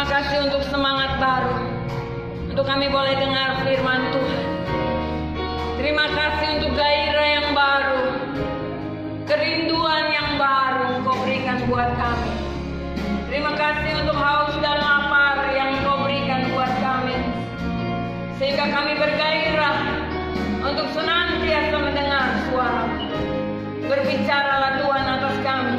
kasih untuk semangat baru, untuk kami boleh dengar firman Tuhan. Terima kasih untuk gairah yang baru, kerinduan yang baru Engkau berikan buat kami. Terima kasih untuk haus dan lapar yang Engkau berikan buat kami, sehingga kami bergairah untuk senantiasa mendengar suara. Berbicaralah Tuhan atas kami,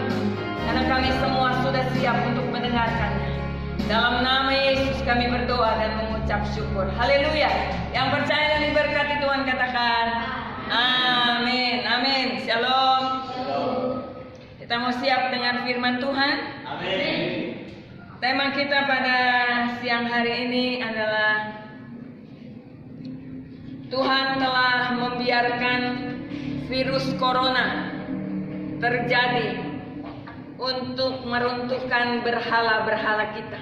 karena kami semua sudah siap untuk mendengarkannya. Dalam nama Yesus kami berdoa dan mengucap syukur. Haleluya. Yang percaya dan diberkati Tuhan katakan amin. Amin. Shalom. Kita mau siap dengar firman Tuhan. Amin. Tema kita pada siang hari ini adalah Tuhan telah membiarkan virus corona terjadi untuk meruntuhkan berhala-berhala kita.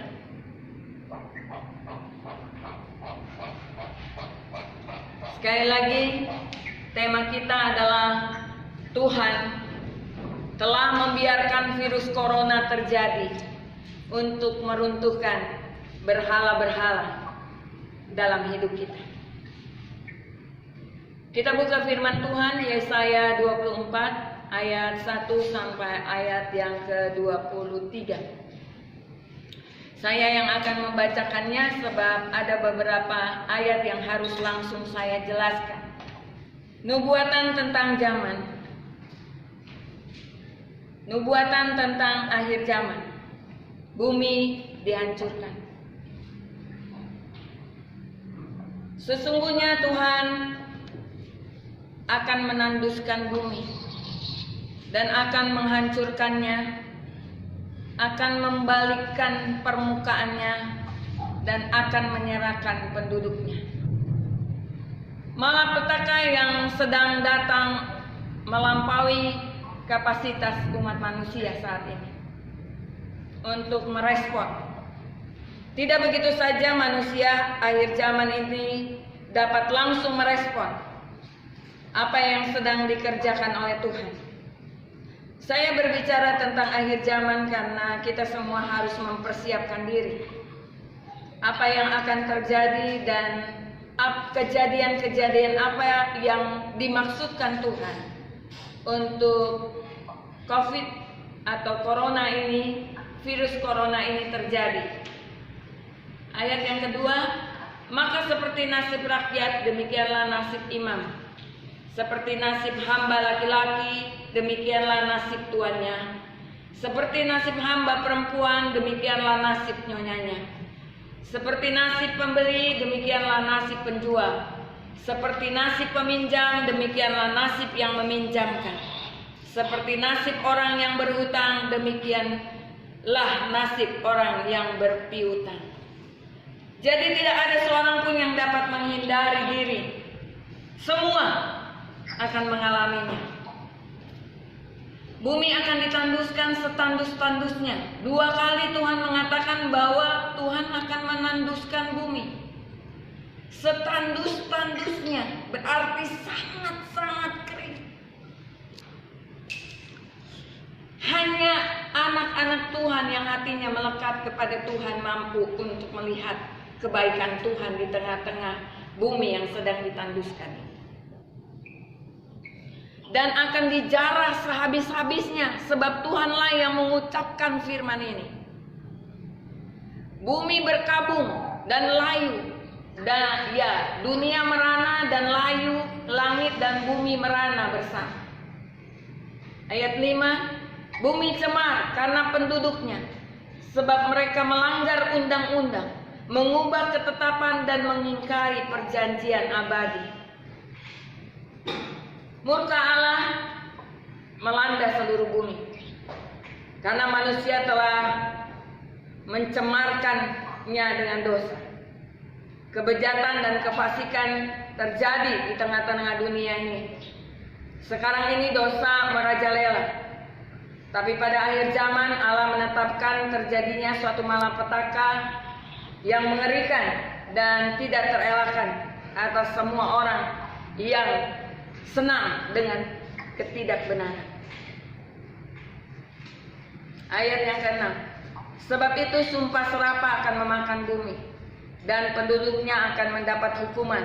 Sekali lagi, tema kita adalah Tuhan telah membiarkan virus corona terjadi untuk meruntuhkan berhala-berhala dalam hidup kita. Kita buka firman Tuhan Yesaya 24 ayat 1 sampai ayat yang ke-23. Saya yang akan membacakannya sebab ada beberapa ayat yang harus langsung saya jelaskan. Nubuatan tentang zaman. Nubuatan tentang akhir zaman. Bumi dihancurkan. Sesungguhnya Tuhan akan menanduskan bumi dan akan menghancurkannya, akan membalikkan permukaannya, dan akan menyerahkan penduduknya. Malapetaka yang sedang datang melampaui kapasitas umat manusia saat ini untuk merespon. Tidak begitu saja manusia akhir zaman ini dapat langsung merespon apa yang sedang dikerjakan oleh Tuhan. Saya berbicara tentang akhir zaman karena kita semua harus mempersiapkan diri. Apa yang akan terjadi dan kejadian-kejadian apa yang dimaksudkan Tuhan untuk COVID atau corona ini, virus corona ini terjadi. Ayat yang kedua, maka seperti nasib rakyat demikianlah nasib imam. Seperti nasib hamba laki-laki, demikianlah nasib tuannya. Seperti nasib hamba perempuan, demikianlah nasib nyonyanya. Seperti nasib pembeli, demikianlah nasib penjual. Seperti nasib peminjam, demikianlah nasib yang meminjamkan. Seperti nasib orang yang berhutang, demikianlah nasib orang yang berpiutang. Jadi tidak ada seorang pun yang dapat menghindari diri. Semua akan mengalaminya. Bumi akan ditanduskan setandus-tandusnya. 2 kali Tuhan mengatakan bahwa Tuhan akan menanduskan bumi. Setandus-tandusnya berarti sangat-sangat kering. Hanya anak-anak Tuhan yang hatinya melekat kepada Tuhan mampu untuk melihat kebaikan Tuhan di tengah-tengah bumi yang sedang ditanduskan. Dan akan dijarah sehabis-habisnya, sebab Tuhanlah yang mengucapkan firman ini. Bumi berkabung dan layu, dan ya, dunia merana dan layu, langit dan bumi merana bersama. Ayat 5, bumi cemar karena penduduknya, sebab mereka melanggar undang-undang, mengubah ketetapan dan mengingkari perjanjian abadi. Murka Allah melanda seluruh bumi karena manusia telah mencemarkannya dengan dosa. Kebejatan dan kefasikan terjadi di tengah-tengah dunia ini. Sekarang ini dosa merajalela. Tapi pada akhir zaman Allah menetapkan terjadinya suatu malapetaka yang mengerikan dan tidak terelakkan atas semua orang yang senang dengan ketidakbenaran. Ayat yang ke-6. Sebab itu sumpah serapah akan memakan bumi, dan penduduknya akan mendapat hukuman.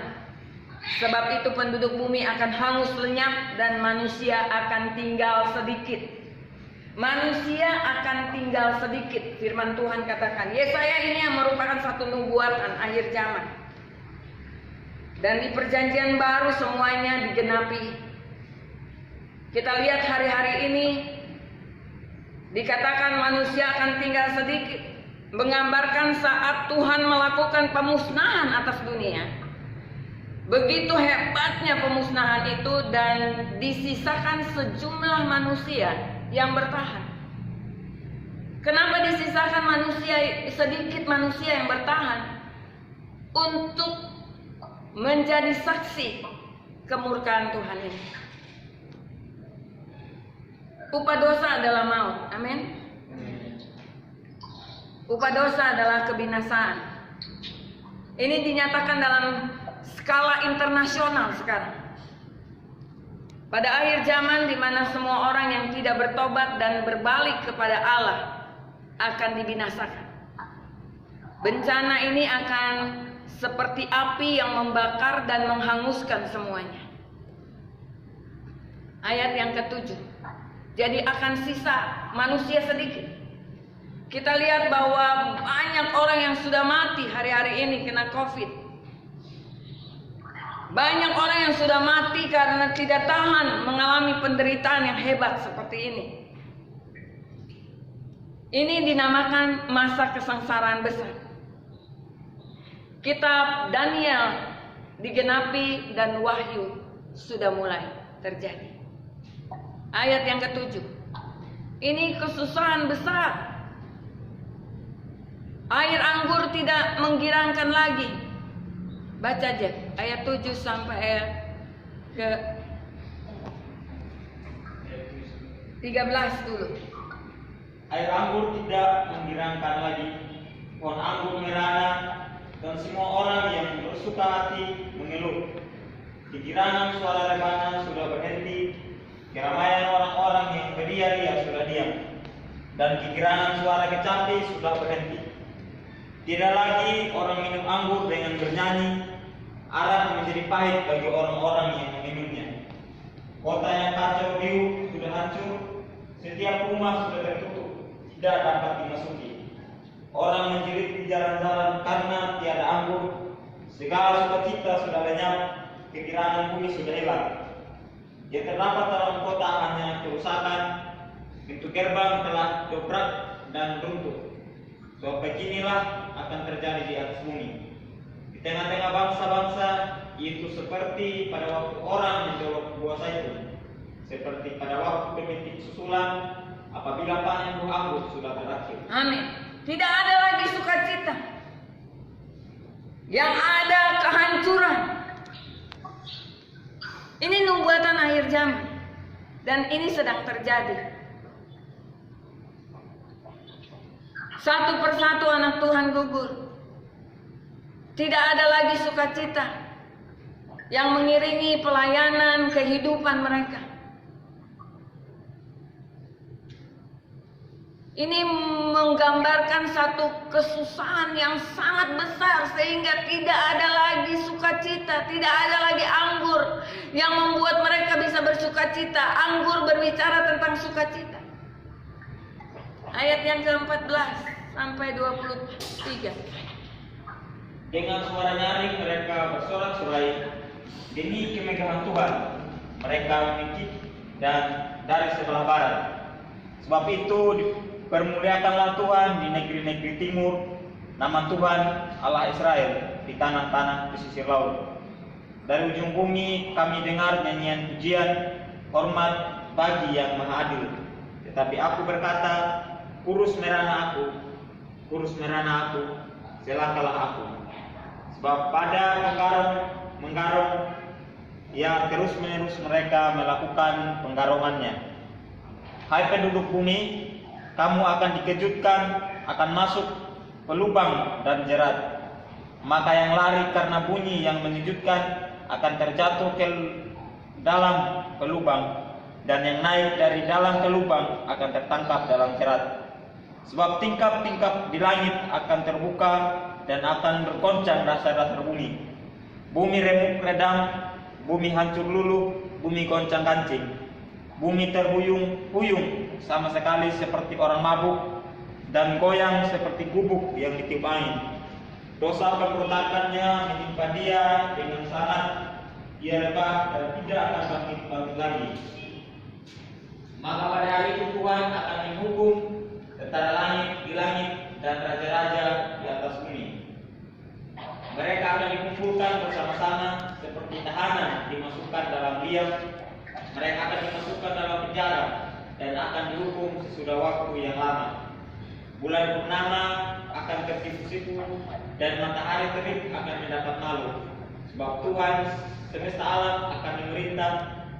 Sebab itu penduduk bumi akan hangus lenyap, dan manusia akan tinggal sedikit. Manusia akan tinggal sedikit, firman Tuhan katakan. Yesaya ini yang merupakan satu nubuatan akhir zaman. Dan di perjanjian baru semuanya digenapi. Kita lihat hari-hari ini dikatakan manusia akan tinggal sedikit, menggambarkan saat Tuhan melakukan pemusnahan atas dunia. Begitu hebatnya pemusnahan itu, dan disisakan sejumlah manusia yang bertahan. Kenapa disisakan sedikit manusia yang bertahan? Untuk menjadi saksi kemurkaan Tuhan ini. Upah dosa adalah maut. Amin. Upah dosa adalah kebinasaan. Ini dinyatakan dalam skala internasional sekarang. Pada akhir zaman di mana semua orang yang tidak bertobat dan berbalik kepada Allah akan dibinasakan. Bencana ini akan seperti api yang membakar dan menghanguskan semuanya. Ayat yang ke-7. Jadi akan sisa manusia sedikit. Kita lihat bahwa banyak orang yang sudah mati hari-hari ini kena COVID. Banyak orang yang sudah mati karena tidak tahan mengalami penderitaan yang hebat seperti ini. Ini dinamakan masa kesengsaraan besar. Kitab Daniel digenapi dan wahyu sudah mulai terjadi. Ayat yang ke-7. Ini kesusahan besar. Air anggur tidak menggirangkan lagi. Baca aja ayat 7 sampai ayat ke 13 dulu. Air anggur tidak menggirangkan lagi, pohon anggur merana, dan semua orang yang bersuka hati mengeluh. Kegirangan suara rebana sudah berhenti, keramaian orang-orang yang berdia-dia sudah diam, dan kegirangan suara kecapi sudah berhenti. Tidak lagi orang minum anggur dengan bernyanyi, arak menjadi pahit bagi orang-orang yang meminumnya. Kota yang kacau biu sudah hancur, setiap rumah sudah tertutup, tidak dapat dimasuki. Orang menjerit di jalan-jalan karena tiada anggur, segala sukacita sudah lenyap, kegirangan bumi sudah hilang. Yang terdapat dalam kota hanya kerusakan, pintu gerbang telah dobrak dan runtuh. Sebab beginilah akan terjadi di atas bumi. Di tengah-tengah bangsa-bangsa, itu seperti pada waktu orang menjolok buah zaitun, seperti pada waktu pemetik susulan, apabila panen buah anggur sudah berakhir. Amin. Tidak ada lagi sukacita. Yang ada kehancuran. Ini nubuatan akhir zaman, dan ini sedang terjadi. Satu persatu anak Tuhan gugur. Tidak ada lagi sukacita yang mengiringi pelayanan kehidupan mereka. Ini menggambarkan satu kesusahan yang sangat besar, sehingga tidak ada lagi sukacita, tidak ada lagi anggur yang membuat mereka bisa bersukacita. Anggur berbicara tentang sukacita. Ayat yang ke-14 sampai 23. Dengan suara nyaring mereka bersorak-sorai demi kemegahan Tuhan. Mereka memikir dan dari sebelah barat. Sebab itu permuliakanlah Tuhan di negeri-negeri timur, nama Tuhan Allah Israel di tanah-tanah pesisir laut. Dari ujung bumi kami dengar nyanyian pujian, hormat bagi yang maha adil. Tetapi aku berkata, kurus merana aku, celakalah aku. Sebab pada menggarong, ya terus-menerus mereka melakukan penggarongannya. Hai penduduk bumi, kamu akan dikejutkan, akan masuk pelubang dan jerat. Maka yang lari karena bunyi yang mengejutkan akan terjatuh ke dalam pelubang, dan yang naik dari dalam ke lubang akan tertangkap dalam jerat. Sebab tingkap-tingkap di langit akan terbuka dan akan bergoncang dasar-dasar bumi. Bumi remuk redam, bumi hancur luluh, bumi goncang-gancing. Bumi terhuyung-huyung sama sekali seperti orang mabuk dan goyang seperti gubuk yang ditiup angin. Dosa pemberontakannya menimpa dia dengan sangat, ia rebah dan tidak akan bangkit lagi. Maka pada hari itu Tuhan akan menghukum tentara langit di langit dan raja-raja di atas bumi. Mereka akan dikumpulkan bersama-sama seperti tahanan dimasukkan dalam liang. Mereka akan dimasukkan dalam penjara dan akan dihukum sesudah waktu yang lama. Bulan purnama akan tersipu-sipu dan matahari terbit akan mendapat malu. Sebab Tuhan semesta alam akan memerintah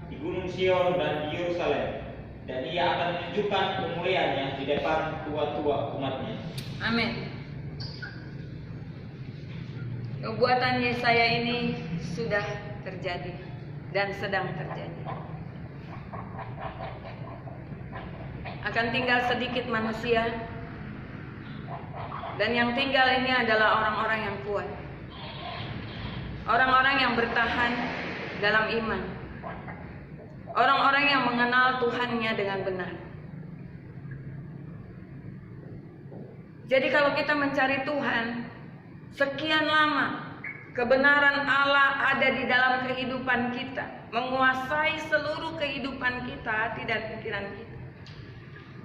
di Gunung Sion dan di Yerusalem, dan ia akan menunjukkan kemuliaannya di depan tua-tua umatnya. Amin. Nubuatan Yesaya ini sudah terjadi dan sedang terjadi. Akan tinggal sedikit manusia, dan yang tinggal ini adalah orang-orang yang kuat, orang-orang yang bertahan dalam iman, orang-orang yang mengenal Tuhannya dengan benar. Jadi kalau kita mencari Tuhan sekian lama, kebenaran Allah ada di dalam kehidupan kita, menguasai seluruh kehidupan kita, hati dan pikiran kita,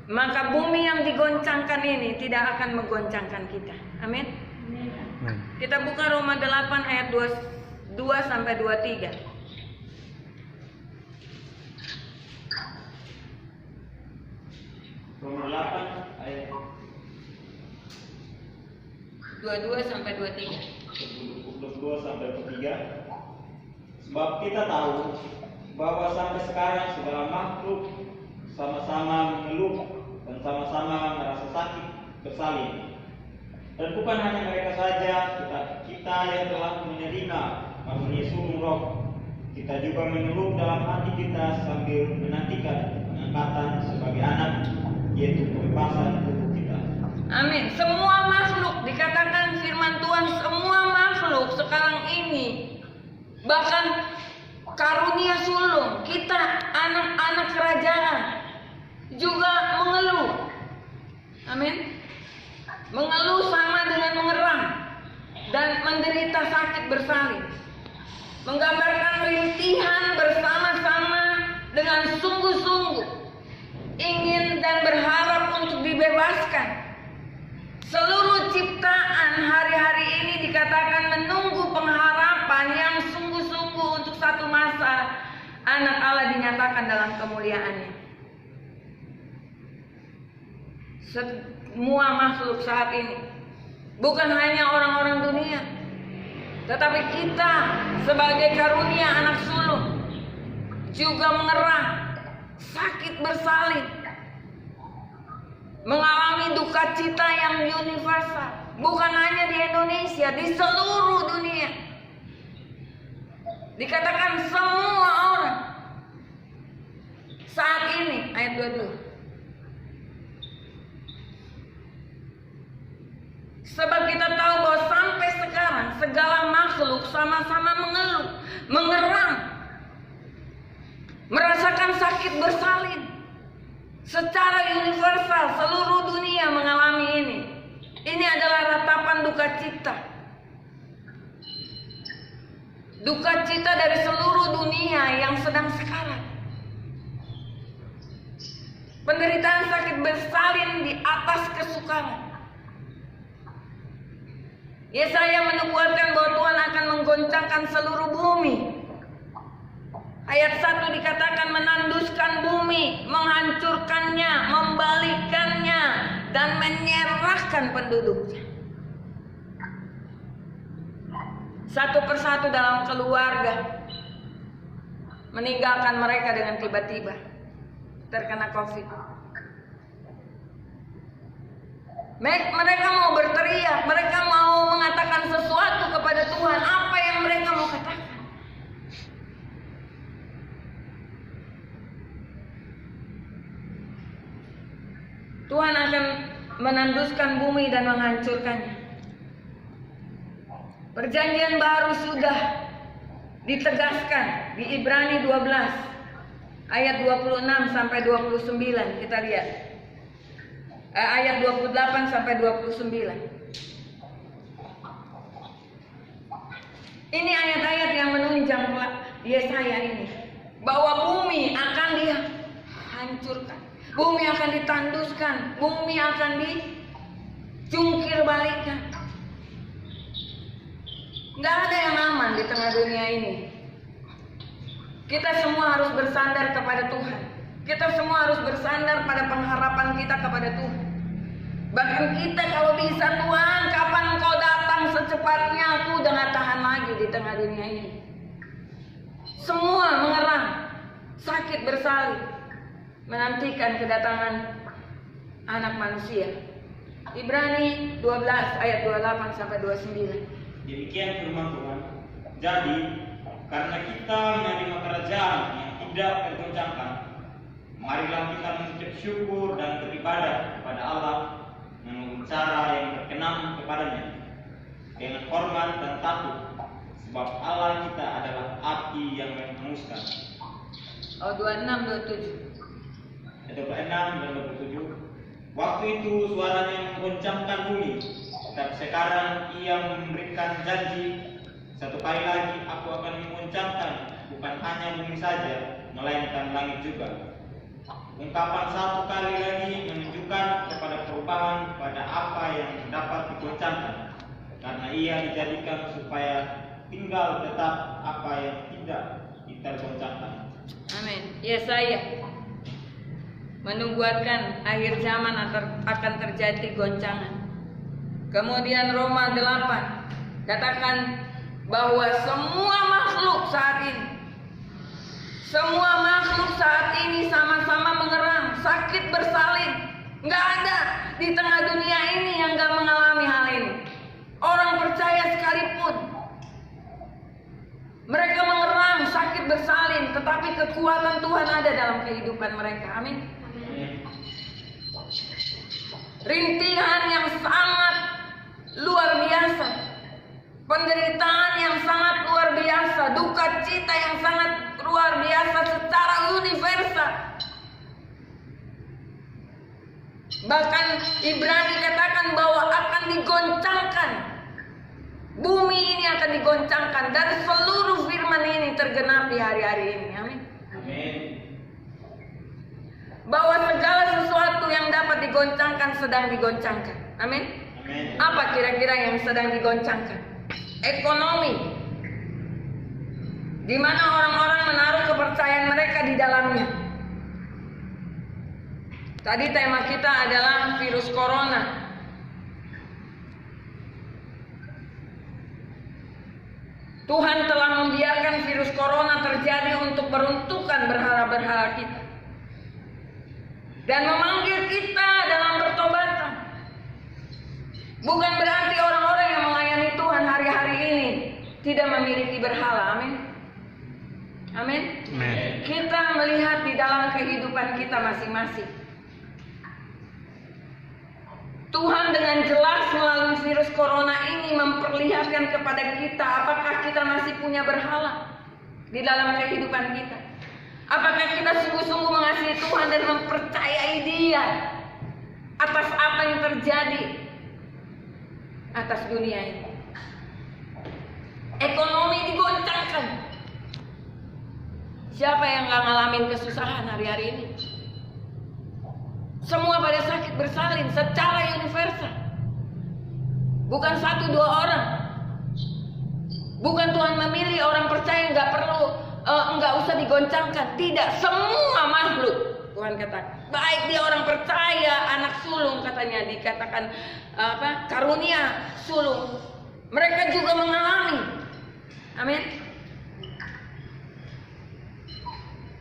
maka bumi yang digoncangkan ini tidak akan menggoncangkan kita. Amin. Kita buka Roma 8 ayat 2 sampai 23. Roma 8 ayat 22 sampai 23. 22 sampai 23. Sebab kita tahu bahwa sampai sekarang segala makhluk sama-sama mengeluh dan sama-sama merasa sakit bersalin. Dan bukan hanya mereka saja, kita yang telah menerima karunia sulung roh, kita juga mengeluh dalam hati kita sambil menantikan pengangkatan sebagai anak, yaitu pembebasan tubuh kita. Amin. Semua makhluk, dikatakan firman Tuhan, semua makhluk sekarang ini, bahkan karunia sulung kita, anak-anak kerajaan, juga mengeluh. Amin. Mengeluh sama dengan mengerang dan menderita sakit bersalin, menggambarkan rintihan bersama-sama dengan sungguh-sungguh ingin dan berharap untuk dibebaskan. Seluruh ciptaan hari-hari ini dikatakan menunggu pengharapan yang sungguh-sungguh untuk satu masa anak Allah dinyatakan dalam kemuliaannya. Semua makhluk saat ini, bukan hanya orang-orang dunia, tetapi kita sebagai karunia anak sulung juga mengerang, sakit bersalin, mengalami duka cita yang universal, bukan hanya di Indonesia, di seluruh dunia. Dikatakan semua orang saat ini, ayat 22. Sebab kita tahu bahwa sampai sekarang segala makhluk sama-sama mengeluh, mengerang, merasakan sakit bersalin. Secara universal seluruh dunia mengalami ini. Ini adalah ratapan duka cita. Duka cita dari seluruh dunia yang sedang sekarang. Penderitaan sakit bersalin di atas kesukaran. Yesaya menubuatkan bahwa Tuhan akan menggoncangkan seluruh bumi. Ayat 1 dikatakan menanduskan bumi, menghancurkannya, membalikkannya, dan menyerahkan penduduknya. Satu persatu dalam keluarga meninggalkan mereka dengan tiba-tiba terkena COVID. Mereka mau berteriak, mereka mau mengatakan sesuatu kepada Tuhan. Apa yang mereka mau katakan? Tuhan akan menanduskan bumi dan menghancurkannya. Perjanjian baru sudah ditegaskan di Ibrani 12 ayat 26 sampai 29. Kita lihat ayat 28 sampai 29. Ini ayat-ayat yang menunjang Yesaya ini, bahwa bumi akan dihancurkan, bumi akan ditanduskan, bumi akan dijungkir balikkan. Nggak ada yang aman di tengah dunia ini. Kita semua harus bersandar kepada Tuhan. Kita semua harus bersandar pada pengharapan kita kepada Tuhan. Bahkan kita kalau bisa, Tuhan, kapan Engkau datang secepatnya, aku udah gak tahan lagi di tengah dunia ini. Semua mengerang, sakit bersalin, menantikan kedatangan anak manusia. Ibrani 12 ayat 28 sampai 29. Demikian firman Tuhan. Jadi, karena kita menerima kerajaan yang tidak tergoncangkan, marilah kita mengucap syukur dan beribadah kepada Allah menurut cara yang berkenan kepadanya, dengan hormat dan takut, sebab Allah kita adalah api yang menghanguskan. 26, 27. 26 dan 27. Waktu itu suaranya menggoncangkan bumi, tetapi sekarang ia memberikan janji, satu kali lagi aku akan menggoncangkan bukan hanya bumi saja, melainkan langit juga. Ungkapan satu kali lagi menunjukkan kepada perubahan pada apa yang dapat digoncangkan, karena ia dijadikan supaya tinggal tetap apa yang tidak ditergoncangkan. Amin. Yesaya menubuatkan akhir zaman akan terjadi goncangan. Kemudian Roma 8 katakan bahwa semua makhluk saat ini sama-sama mengerang, sakit bersalin. Nggak ada di tengah dunia ini yang nggak mengalami hal ini. Orang percaya sekalipun, mereka mengerang, sakit bersalin, tetapi kekuatan Tuhan ada dalam kehidupan mereka. Amin. Rintihan yang sangat luar biasa, penderitaan yang sangat luar biasa, duka cita yang sangat luar biasa secara universal. Bahkan Ibrani katakan bahwa akan digoncangkan, bumi ini akan digoncangkan, dan seluruh firman ini tergenapi hari-hari ini. Amin. Amin. Bahwa segala sesuatu yang dapat digoncangkan sedang digoncangkan. Amin. Amin. Apa kira-kira yang sedang digoncangkan? Ekonomi, di mana orang-orang menaruh kepercayaan mereka di dalamnya. Tadi tema kita adalah virus corona. Tuhan telah membiarkan virus corona terjadi untuk meruntuhkan berhala-berhala kita dan memanggil kita dalam pertobatan. Bukan berarti orang-orang yang melayani Tuhan hari-hari ini tidak memiliki berhala. Amin. Amin. Kita melihat di dalam kehidupan kita masing-masing, Tuhan dengan jelas melalui virus corona ini memperlihatkan kepada kita apakah kita masih punya berhala di dalam kehidupan kita. Apakah kita sungguh-sungguh mengasihi Tuhan dan mempercayai Dia atas apa yang terjadi atas dunia ini. Ekonomi digoncangkan. Siapa yang gak ngalamin kesusahan hari-hari ini? Semua pada sakit bersalin secara universal. Bukan 1-2 orang. Bukan Tuhan memilih orang percaya nggak usah digoncangkan. Tidak, semua makhluk. Tuhan katakan, baik dia orang percaya, anak sulung katanya dikatakan karunia sulung. Mereka juga mengalami. Amin.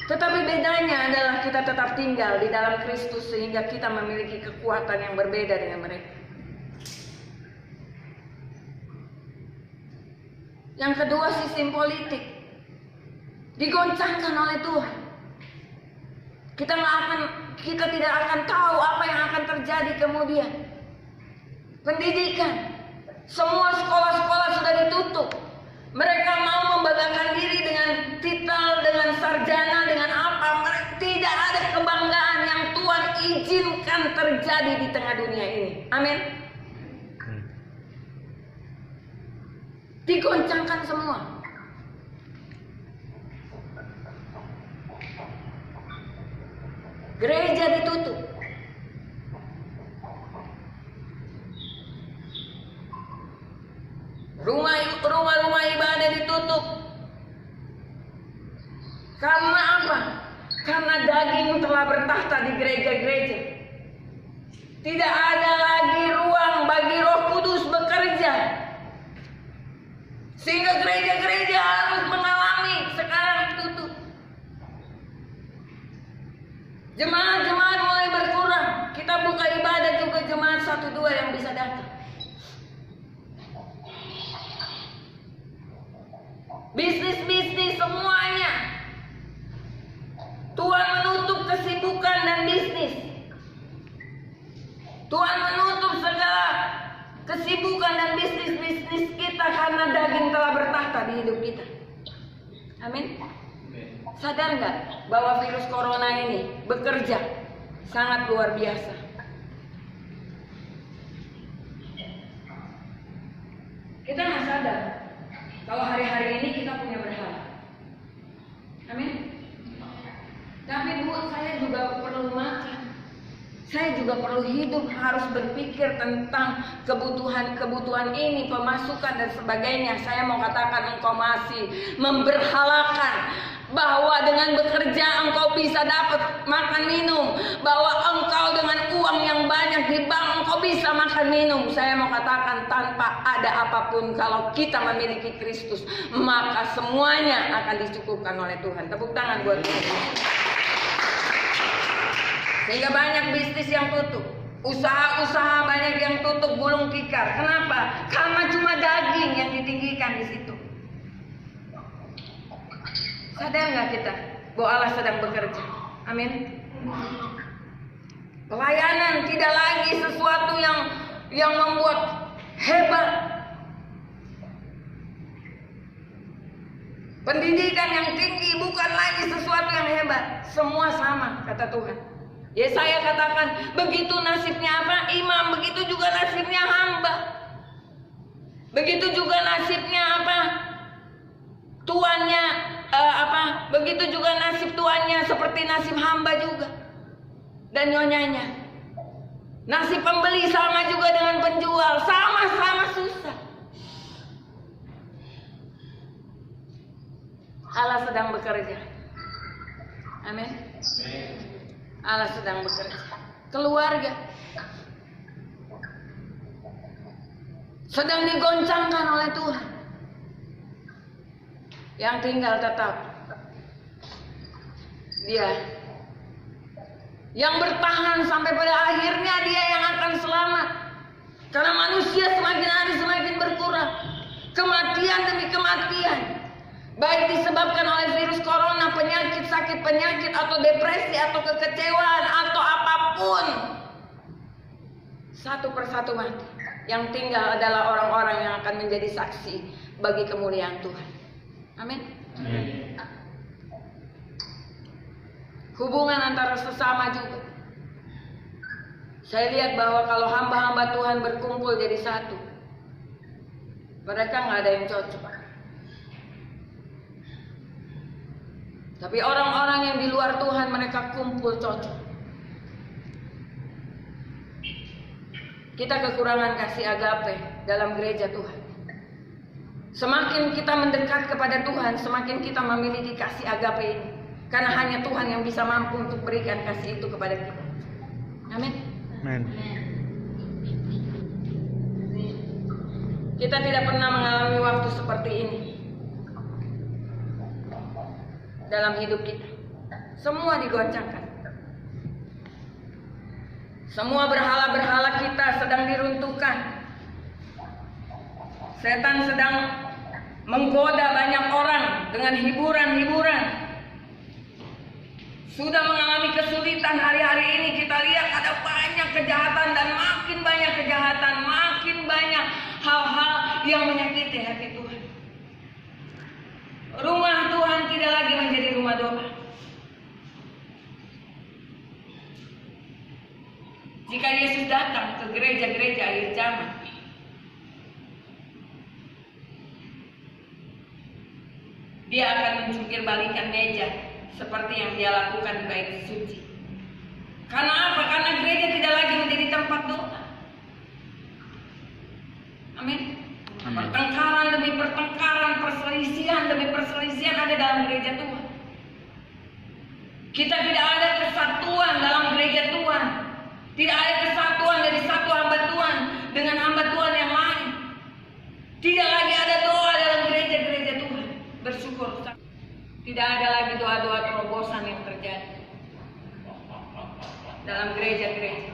Tetapi bedanya adalah kita tetap tinggal di dalam Kristus sehingga kita memiliki kekuatan yang berbeda dengan mereka. Yang kedua, sistem politik digoncangkan oleh Tuhan. Kita tidak akan tahu apa yang akan terjadi kemudian. Pendidikan, semua sekolah-sekolah sudah ditutup. Mereka mau membanggakan diri dengan titel, dengan sarjana, dengan apa. Tidak ada kebanggaan yang Tuhan izinkan terjadi di tengah dunia ini. Amin. Digoncangkan semua. Gereja ditutup. Rumah-rumah ibadah ditutup. Karena apa? Karena daging telah bertahta di gereja-gereja. Tidak ada lagi ruang bagi Roh Kudus bekerja. Sehingga gereja-gereja harus mengalami sekarang tutup. Jemaat-jemaat mulai berkurang. Kita buka ibadah juga jemaat 1-2 yang bisa datang. Bisnis-bisnis semuanya. Tuhan menutup kesibukan dan bisnis. Tuhan menutup segala kesibukan dan bisnis-bisnis kita karena daging telah bertahta di hidup kita. Amin. Sadar nggak bahwa virus corona ini bekerja sangat luar biasa. Kita nggak sadar kalau hari-hari ini kita punya berhala. Amin. Tapi Bu, saya juga perlu makan. Saya juga perlu hidup, harus berpikir tentang kebutuhan ini, pemasukan dan sebagainya. Saya mau katakan engkau masih memberhalakan bahwa dengan bekerja engkau bisa dapat makan minum, bahwa engkau dengan uang yang banyak di bank engkau bisa makan minum. Saya mau katakan tanpa ada apapun, kalau kita memiliki Kristus, maka semuanya akan dicukupkan oleh Tuhan. Tepuk tangan buat Tuhan. Sehingga banyak bisnis yang tutup, usaha-usaha banyak yang tutup, gulung tikar. Kenapa? Karena cuma daging yang ditinggikan di situ. Sadar nggak kita bahwa Allah sedang bekerja? Amin. Pelayanan tidak lagi sesuatu yang membuat hebat. Pendidikan yang tinggi bukan lagi sesuatu yang hebat. Semua sama, kata Tuhan. Yesaya katakan, begitu nasibnya apa? Imam, begitu juga nasibnya hamba. Begitu juga nasibnya apa? Tuannya begitu juga nasib tuannya seperti nasib hamba juga. Dan nyonyanya. Nasib pembeli sama juga dengan penjual, sama-sama susah. Allah sedang bekerja. Amin. Allah sedang bekerja. Keluarga sedang digoncangkan oleh Tuhan. Yang tinggal tetap dia. Yang bertahan sampai pada akhirnya dia yang akan selamat. Karena manusia semakin hari semakin berkurang. Kematian demi kematian. Baik disebabkan oleh virus corona, penyakit, sakit penyakit, atau depresi, atau kekecewaan, atau apapun. Satu persatu mati. Yang tinggal adalah orang-orang yang akan menjadi saksi bagi kemuliaan Tuhan. Amin. Hubungan antara sesama juga. Saya lihat bahwa kalau hamba-hamba Tuhan berkumpul jadi satu, mereka nggak ada yang cocok. Tapi orang-orang yang di luar Tuhan, mereka kumpul cocok. Kita kekurangan kasih agape dalam gereja Tuhan. Semakin kita mendekat kepada Tuhan, semakin kita memiliki kasih agape ini. Karena hanya Tuhan yang bisa mampu untuk berikan kasih itu kepada kita. Amin. Amin. Kita tidak pernah mengalami waktu seperti ini dalam hidup kita. Semua digoncangkan. Semua berhala-berhala kita sedang diruntuhkan. Setan sedang menggoda banyak orang dengan hiburan-hiburan. sudah mengalami kesulitan. Hari-hari ini kita lihat ada banyak kejahatan dan makin banyak kejahatan, makin banyak hal-hal yang menyakiti hati Tuhan. Rumah Tuhan tidak lagi menjadi rumah doa. Jika Yesus datang ke gereja-gereja akhir zaman, Dia akan mencungkir balikan meja seperti yang Dia lakukan di bait suci. Karena apa? Karena gereja tidak lagi menjadi tempat doa. Amin. Pertengkaran demi pertengkaran, perselisihan demi perselisihan ada dalam gereja Tuhan. Kita tidak ada kesatuan dalam gereja Tuhan. Tidak ada kesatuan dari satu hamba Tuhan dengan hamba Tuhan yang lain. Tidak lagi ada doa dalam gereja-gereja Tuhan. Bersyukur. Tidak ada lagi doa-doa terobosan yang terjadi dalam gereja-gereja.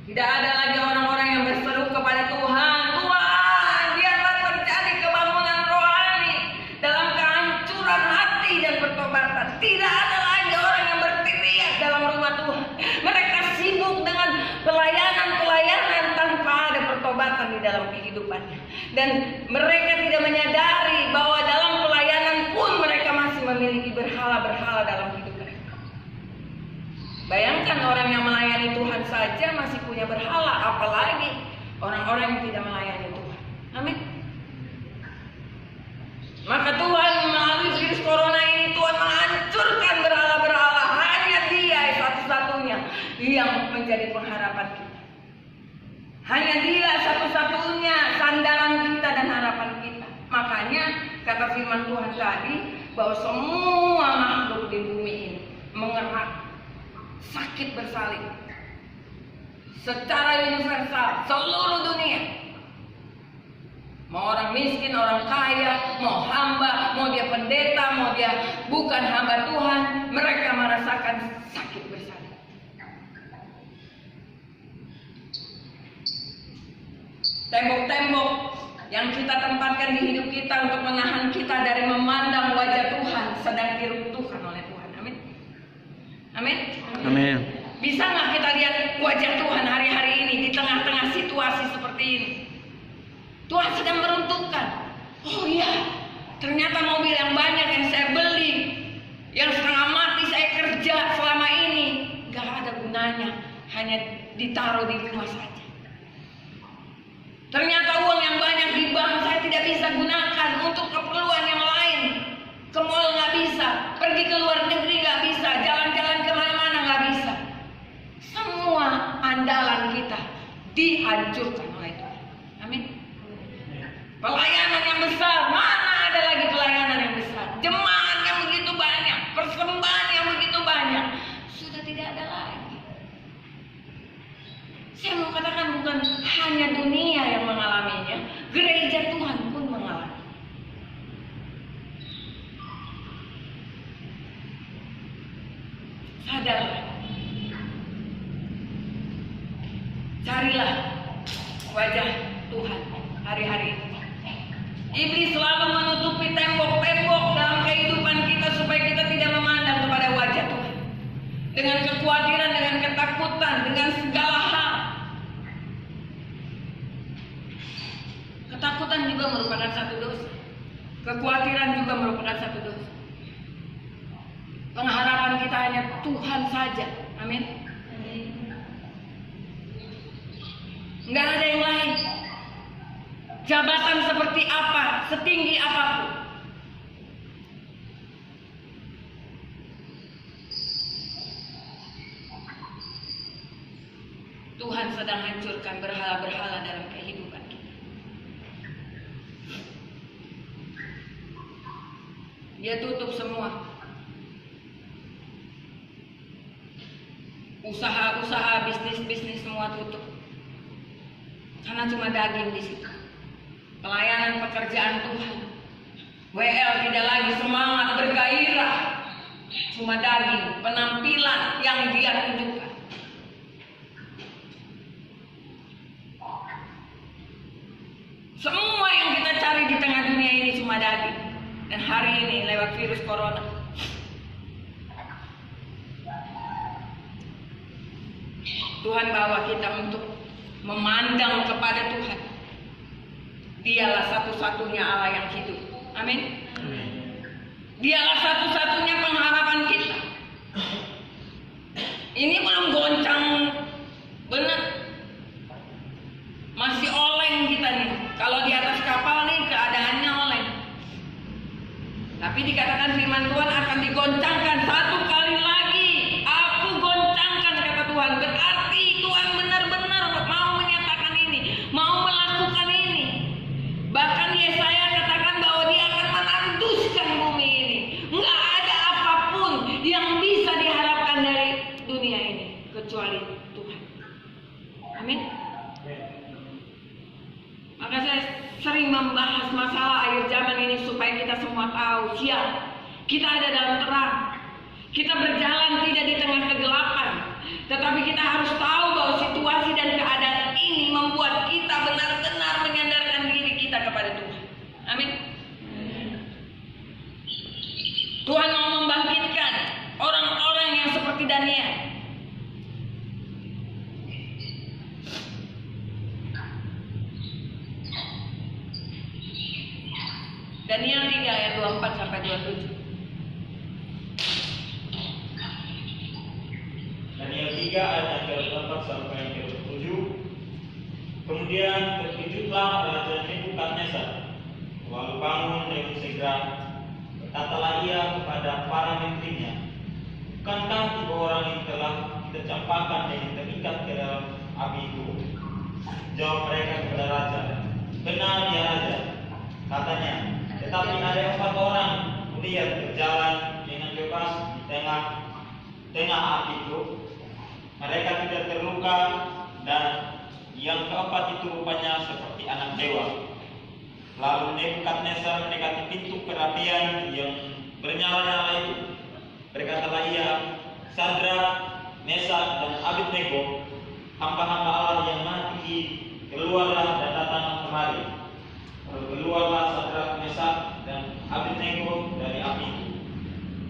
Tidak ada lagi orang-orang yang berseru kepada Tuhan, Tuhan, biarlah terjadi kebangunan rohani dalam kehancuran hati dan pertobatan. Tidak ada lagi orang yang berteriak dalam rumah Tuhan. Mereka sibuk dengan pelayanan-pelayanan tanpa ada pertobatan di dalam kehidupannya. Dan mereka tidak menyadari bahwa dalam pelayanan pun mereka masih memiliki berhala-berhala dalam hidup mereka. Bayangkan orang yang melayani Tuhan saja masih punya berhala, apalagi orang-orang yang tidak melayani Tuhan. Amin. Maka Tuhan melalui virus corona ini, Tuhan menghancurkan berhala-berhala. Hanya Dia satu-satunya yang menjadi pengharapan kita. Hanya Dia satu-satunya sandaran kita dan harapan kita. Makanya kata firman Tuhan tadi bahwa semua makhluk di bumi ini mengerak, sakit bersalin secara universal seluruh dunia. Mau orang miskin, orang kaya, mau hamba, mau dia pendeta, mau dia bukan hamba Tuhan, mereka merasakan sakit bersalin. Tembok-tembok yang kita tempatkan di hidup kita untuk menahan kita dari memandang wajah Tuhan sedang diruntuhkan oleh Tuhan. Amin. Amin. Amin. Bisa nggak kita lihat wajah Tuhan hari-hari ini di tengah-tengah situasi seperti ini? Tuhan sedang meruntuhkan. Oh iya, ternyata mobil yang banyak yang saya beli, yang setengah mati saya kerja selama ini, nggak ada gunanya, hanya ditaruh di rumah saja. Ternyata uang yang banyak di bank saya tidak bisa gunakan untuk keperluan yang lain. Ke mall nggak bisa, pergi ke luar negeri nggak bisa, jalan-jalan kemana-mana nggak bisa. Semua andalan kita dihancurkan oleh Tuhan. Amin. Pelayanan yang besar, mana ada lagi pelayanan yang besar? Jemaat yang begitu banyak, persembahan yang begitu banyak, sudah tidak ada lagi. Saya mau katakan bukan hanya dunia yang mengalaminya, gereja Tuhan pun mengalami. Sadarlah. Carilah wajah Tuhan hari-hari ini. Iblis selalu menutupi tembok-tembok dalam kehidupan kita supaya kita tidak memandang kepada wajah Tuhan. Dengan kekhawatiran, dengan ketakutan, dengan segala hal. Ketakutan juga merupakan satu dosa. Kekhawatiran juga merupakan satu dosa. Pengharapan kita hanya Tuhan saja. Amin. Enggak ada yang lain. Jabatan seperti apa, setinggi apapun, Tuhan sedang hancurkan berhala-berhala dalam kehidupan kita. Dia tutup semua usaha-usaha, bisnis-bisnis, semua tutup. Karena cuma daging di situ. Pelayanan pekerjaan Tuhan, WL tidak lagi semangat bergairah, cuma daging, penampilan yang dia tunjukkan. Semua yang kita cari di tengah dunia ini cuma daging. Dan hari ini lewat virus corona, Tuhan bawa kita untuk memandang kepada Tuhan. Dialah satu-satunya Allah yang hidup. Amin. Dialah satu-satunya pengharapan kita. Ini belum goncang benar. Masih oleng kita nih. Kalau di atas kapal nih keadaannya oleng. Tapi dikatakan firman Tuhan akan digoncangkan satu kali lagi. Aku goncangkan, kata Tuhan. Berarti Tuhan benar-benar mau menyatakan ini, mau melakukan ini. Bahkan Yesaya katakan bahwa dia akan menanduskan bumi ini. Nggak ada apapun yang bisa diharapkan dari dunia ini kecuali Tuhan. Amin. Maka saya sering membahas masalah akhir zaman ini supaya kita semua tahu siang kita ada dalam terang. Kita berjalan tidak di tengah kegelapan, tetapi kita harus tahu bahwa situasi dan keadaan ini membuat kita benar-benar menyandarkan diri kita kepada Tuhan. Amin. Tuhan mau membangkitkan orang-orang yang seperti Daniel. Daniel 3 ayat 24 sampai 27. Daniel 3 ayat 24 sampai 27. Kemudian terkejutlah Raja Nebukadnezar, lalu bangun dengan segera. Berkatalah ia kepada para menterinya, bukankah 3 orang yang telah kita campakkan dan terikat ke dalam api itu? Jawab mereka kepada raja, benar ya raja, katanya. Tetapi ada 4 orang melihat berjalan dengan bebas di tengah api itu. Mereka tidak terluka, dan yang keempat itu rupanya seperti anak dewa. Lalu Nebukadnezar mendekati pintu perapian yang bernyala-nyala itu. Berkatalah ia, Sadrak, Mesak, dan Abednego, hamba-hamba Allah yang mati, keluarlah dan datang kemari. Keluarlah Sadrak, Mesak, dan Abednego dari api itu.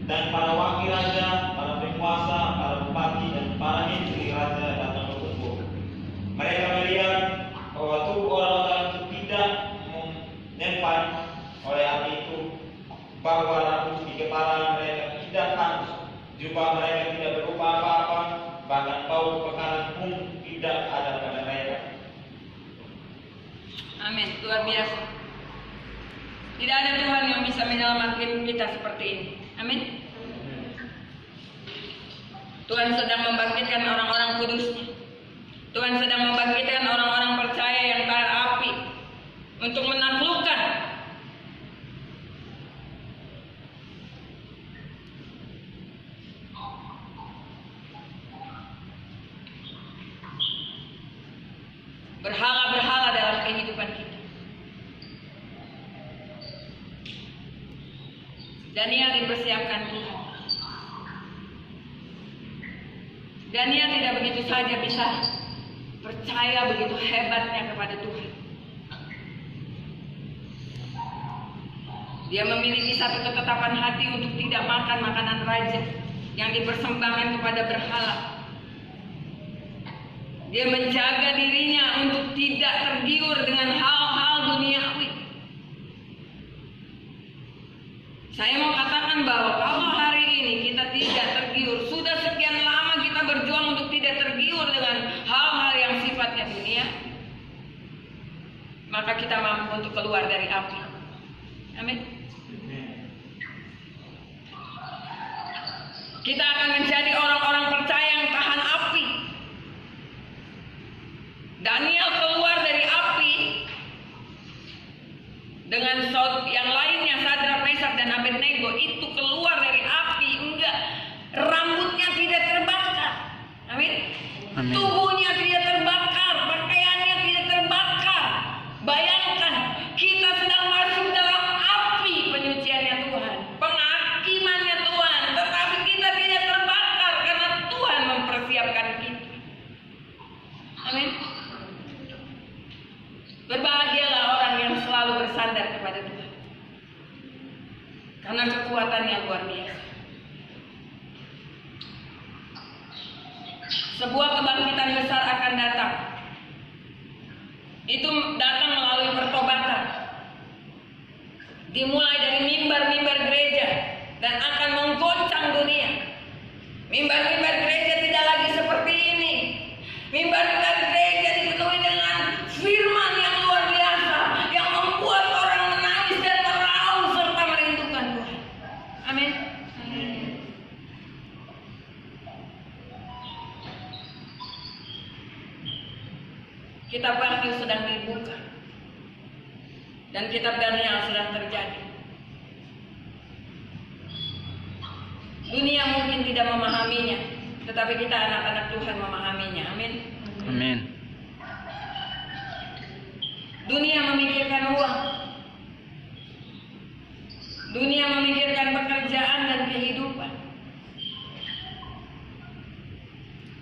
Dan para wakil raja, para penguasa, para bupati, dan para menteri raja datang berkumpul. Mereka melihat bahwa tubuh orang-orang itu tidak menempat oleh api itu, bahwa rambut di kepala mereka tidak hangus, jubah mereka tidak berupa apa-apa, bahkan bau kebakaran pun tidak ada pada mereka. Amin. Luar biasa. Tidak ada Tuhan yang bisa menyelamatkan kita seperti ini. Amin. Tuhan sedang membangkitkan orang-orang kudusnya. Tuhan sedang membangkitkan orang-orang percaya yang tahan api untuk menaklukkan berhala-berhala dalam kehidupan kita. Daniel dipersiapkan Tuhan. Daniel tidak begitu saja bisa percaya begitu hebatnya kepada Tuhan. Dia memiliki satu ketetapan hati untuk tidak makan makanan raja yang dipersembahkan kepada berhala. Dia menjaga dirinya untuk tidak tergiur dengan hal-hal duniawi. Saya mau katakan bahwa kalau hari ini kita tidak tergiur, sudah sekian lama kita berjuang untuk tidak tergiur dengan hal-hal yang sifatnya dunia, maka kita mampu untuk keluar dari api. Amin. Kita akan menjadi orang-orang percaya yang tahan api. Daniel keluar dari api dengan yang lainnya, Sadrak, Mesak, dan Abednego itu keluar dari api, enggak, rambutnya tidak terbakar. Amin. Amin. Tubuhnya tidak terbakar, pakaiannya tidak terbakar. Bayangkan, kita sedang masuk dalam api penyuciannya Tuhan, penghakimannya Tuhan, tetapi kita tidak terbakar karena Tuhan mempersiapkan kita. Amin. Berbahagialah orang yang selalu bersandar kepada Tuhan, karena kekuatannya luar biasa. sebuah kebangkitan besar akan datang. Itu datang melalui pertobatan. Dimulai dari mimbar-mimbar gereja dan akan menggoncang dunia. Mimbar-mimbar gereja tidak lagi seperti ini. Mimbar-mimbar gereja dipenuhi dengan firman yang luar biasa yang membuat orang menangis dan meraung serta merindukan Tuhan. Amin. Kitab Wahyu sedang dibuka dan kitab Daniel sedang terjadi. Dunia mungkin tidak memahaminya, tetapi kita anak-anak Tuhan memahaminya. Amin. Amin. Dunia memikirkan uang. Dunia memikirkan pekerjaan dan kehidupan.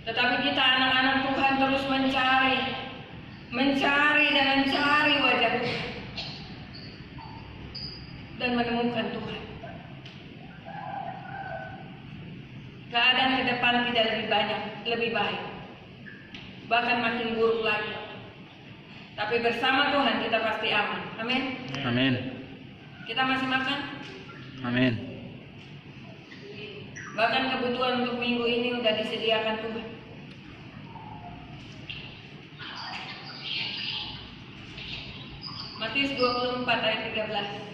Tetapi kita anak-anak Tuhan terus mencari dan mencari wajah Tuhan dan menemukan Tuhan. Keadaan ke depan tidak lebih baik, bahkan makin buruk lagi. Tapi bersama Tuhan kita pasti aman. Amin. Amin. Kita masih makan. Amin. Bahkan kebutuhan untuk minggu ini sudah disediakan Tuhan. Matius 24 ayat 13.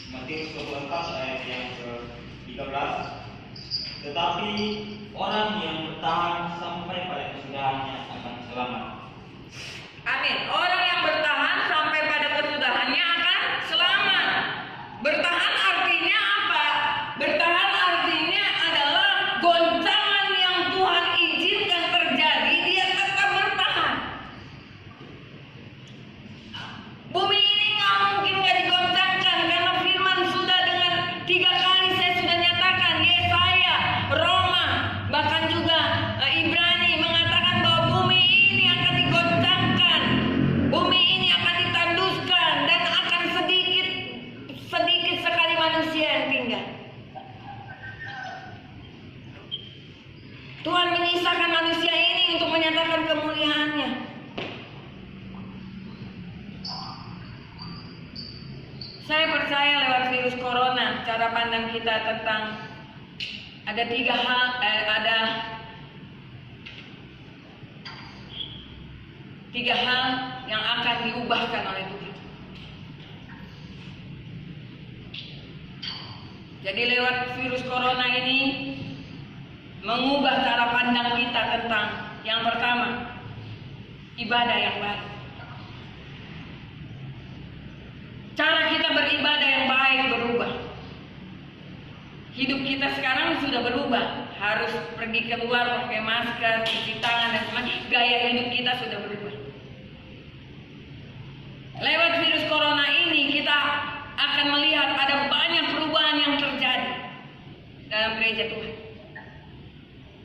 Matius 24 ayat yang ke-13. Tetapi orang yang bertahan sampai pada kesudahannya akan selamat. Amin. Orang yang bertahan sampai pada kesudahannya akan selamat. Bertahan artinya apa? Bertahan artinya adalah goncangan yang Tuhan izinkan terjadi, dia tetap bertahan. Bumi ini nggak mungkin nggak digoncangkan karena firman sudah dengan 3 kali saya sudah nyatakan. Yesaya, Roma, bahkan juga Ibrani mengatakan bahwa bumi ini akan digoncangkan, bumi ini akan ditanduskan dan akan sedikit sekali manusia yang tinggal. Tuhan menyisakan manusia ini untuk menyatakan kemuliaannya. Saya percaya lewat virus corona, cara pandang kita tentang ada 3 hal, ada 3 hal yang akan diubahkan oleh Tuhan. Jadi lewat virus corona ini mengubah cara pandang kita tentang yang pertama, ibadah yang baik. Cara kita beribadah yang baik berubah. Hidup kita sekarang sudah berubah. Harus pergi keluar pakai masker, cuci tangan dan sebagainya. Gaya hidup kita sudah berubah. Lewat virus corona ini kita akan melihat ada banyak perubahan yang terjadi dalam gereja Tuhan.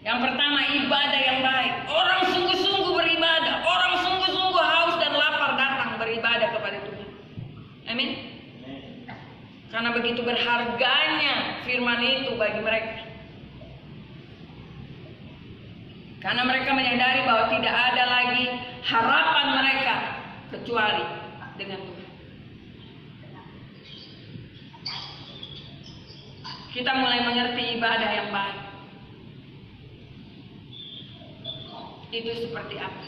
Yang pertama, ibadah yang baik. Orang sungguh-sungguh beribadah. Orang sungguh-sungguh haus dan lapar datang beribadah kepada Tuhan. Amin. Karena begitu berharganya firman itu bagi mereka. Karena mereka menyadari bahwa tidak ada lagi harapan mereka kecuali dengan Tuhan. Kita mulai mengerti ibadah yang baik itu seperti apa.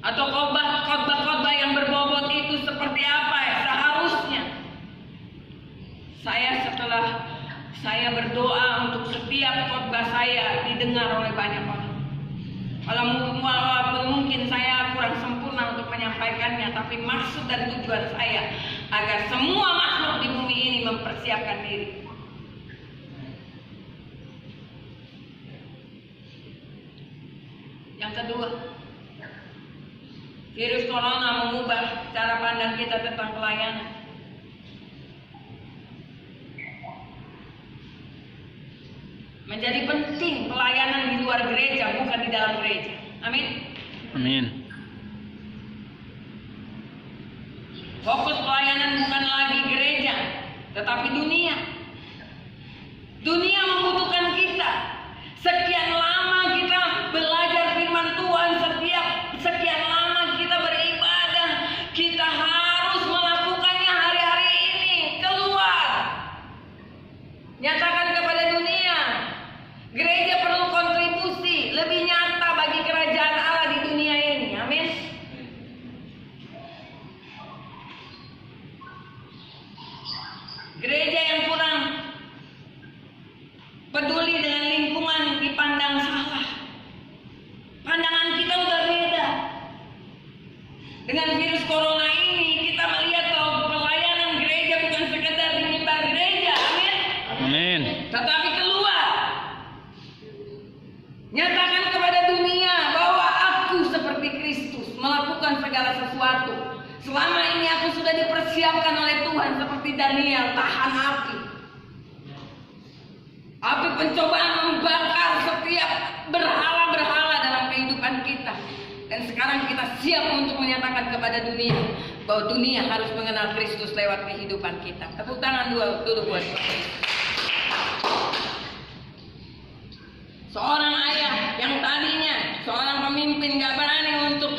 Atau khotbah-khotbah yang berbobot itu seperti apa ya seharusnya. Setelah saya berdoa untuk setiap khotbah saya didengar oleh banyak orang. Walaupun mungkin saya kurang sempurna untuk menyampaikannya, tapi maksud dan tujuan saya agar semua makhluk di bumi ini mempersiapkan diri. Yang kedua, virus corona mengubah cara pandang kita tentang pelayanan. Menjadi penting pelayanan di luar gereja, bukan di dalam gereja. Amin. Amin. Fokus pelayanan bukan lagi gereja, tetapi dunia. Dunia membutuhkan kita. Sekian lama kita belajar firman Tuhan, sekian lama kita beribadah, kita harus melakukannya hari-hari ini. Keluar, nyatakan kepada dunia. Gereja perlu kontribusi lebih nyata bagi kerajaan Allah di dunia ini. Amin. Gereja yang kurang peduli dengan lingkungan dipandang salah. Pandangan kita udah beda. Dengan virus corona ini kita melihat bahwa pelayanan gereja bukan sekedar di mimbar gereja. Amin. Amin. Tetapi keluar. Nyatakan kepada dunia bahwa aku seperti Kristus melakukan segala sesuatu. Selama ini aku sudah dipersiapkan oleh Tuhan seperti Daniel, tahan api. Api pencobaan membakar setiap berhala-berhala dalam kehidupan kita. Dan sekarang kita siap untuk menyatakan kepada dunia bahwa dunia harus mengenal Kristus lewat kehidupan kita. Tepuk tangan dulu buat Kristus. Seorang ayah yang tadinya seorang pemimpin gak berani untuk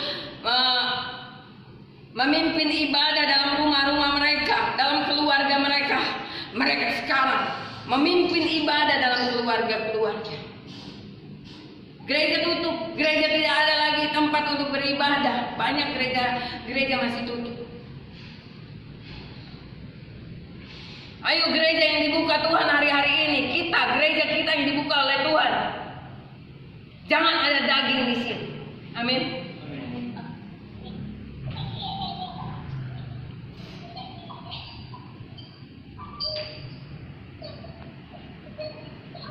memimpin ibadah dalam rumah-rumah mereka, dalam keluarga mereka. Mereka sekarang memimpin ibadah dalam keluarga-keluarga. Gereja tutup, gereja tidak ada lagi tempat untuk beribadah. Banyak gereja masih tutup. Ayo gereja yang dibuka Tuhan hari-hari ini, gereja kita yang dibuka oleh Tuhan. Jangan ada daging di sini. Amin.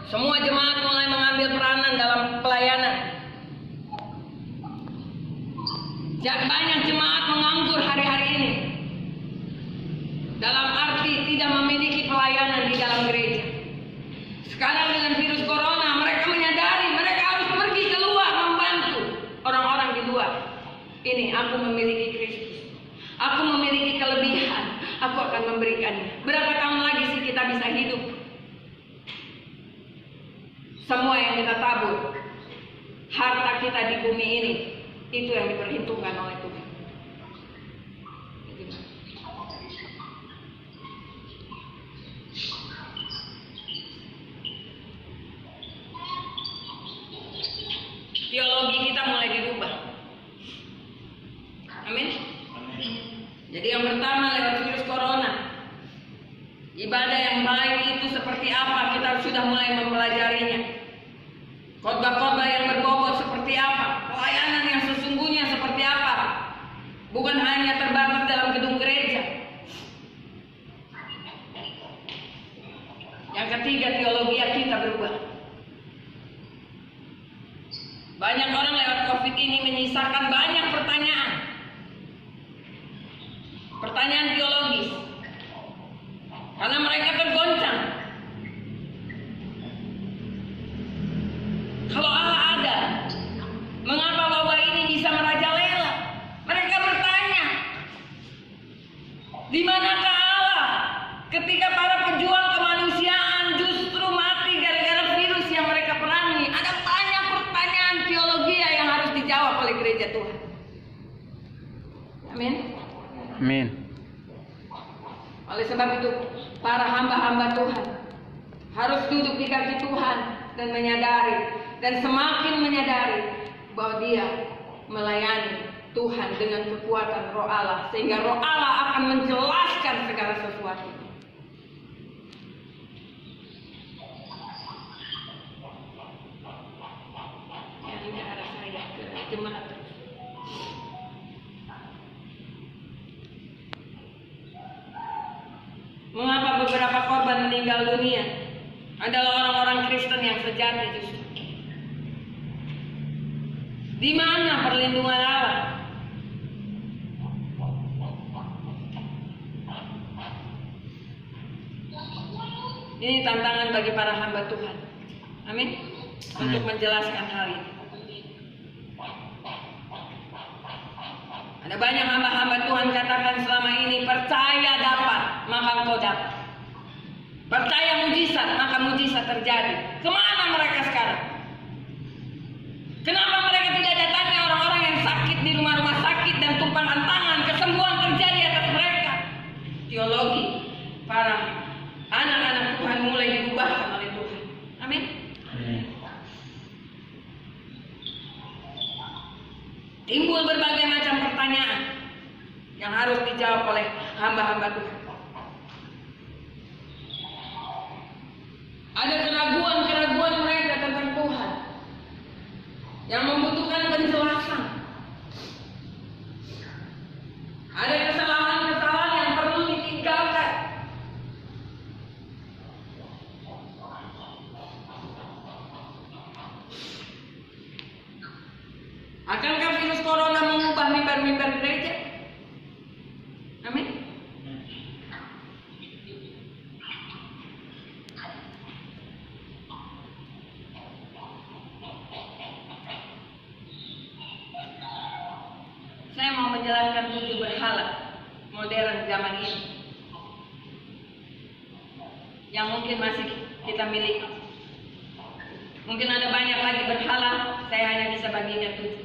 Semua jemaat mulai mengambil peranan dalam pelayanan. Banyak jemaat menganggur hari-hari ini. Dalam arti tidak memiliki pelayanan di dalam gereja. Sekarang dengan virus corona, mereka menyadari mereka harus pergi keluar membantu orang-orang di luar. Ini aku memiliki Kristus. Aku memiliki kelebihan. Aku akan memberikannya. Berapa tahun lagi sih kita bisa hidup? Semua yang kita tabur, harta kita di bumi ini, itu yang diperhitungkan oleh Tuhan. Teologi kita mulai dirubah. Amin. Jadi yang pertama lewat virus corona, ibadah yang baik itu seperti apa, kita sudah mulai mempelajarinya. Khotbah-khotbah yang berbobot seperti apa, pelayanan yang sesungguhnya seperti apa. Bukan hanya terbatas dalam gedung gereja. Yang ketiga, teologi kita berubah. Banyak orang lewat COVID ini menyisakan banyak pertanyaan. Pertanyaan teologis. Karena mereka tergoncang. Kalau Allah ada, mengapa wabah ini bisa merajalela? Mereka bertanya, di manakah Allah ketika para pejuang kemanusiaan justru mati gara-gara virus yang mereka perangi? Ada banyak pertanyaan teologi yang harus dijawab oleh gereja Tuhan. Amin. Amin. Oleh sebab itu, para hamba-hamba Tuhan harus duduk di kaki Tuhan dan menyadari, dan semakin menyadari bahwa dia melayani Tuhan dengan kekuatan Roh Allah, sehingga Roh Allah akan menjelaskan segala sesuatu. Ya, ini arah saya ke jemaat. Mengapa beberapa korban meninggal dunia adalah orang-orang Kristen yang sejati justru? Di mana perlindungan Allah? Ini tantangan bagi para hamba Tuhan. Amin. Untuk menjelaskan hal ini. Ada banyak hamba-hamba Tuhan katakan selama ini, percaya dapat, maka engkau dapat. Percaya mujizat, maka mujizat terjadi. Kemana mereka sekarang? Kenapa mereka tidak datangi orang-orang yang sakit di rumah-rumah sakit dan tumpangan tangan, kesembuhan terjadi atas mereka? Teologi para anak-anak Tuhan mulai diubahkan oleh Tuhan. Amin. Timbul berbagai macam pertanyaan yang harus dijawab oleh hamba-hamba Tuhan. Ada keraguan-keraguan mereka tentang Tuhan yang membutuhkan penjelasan. Ada kesalahan-kesalahan yang perlu ditinggalkan. Akankah virus corona mengubah mimbar-mimbar gereja? Amin. Saya mau menjelaskan 7 berhala modern zaman ini yang mungkin masih kita miliki. Mungkin ada banyak lagi berhala, saya hanya bisa bagikan 7.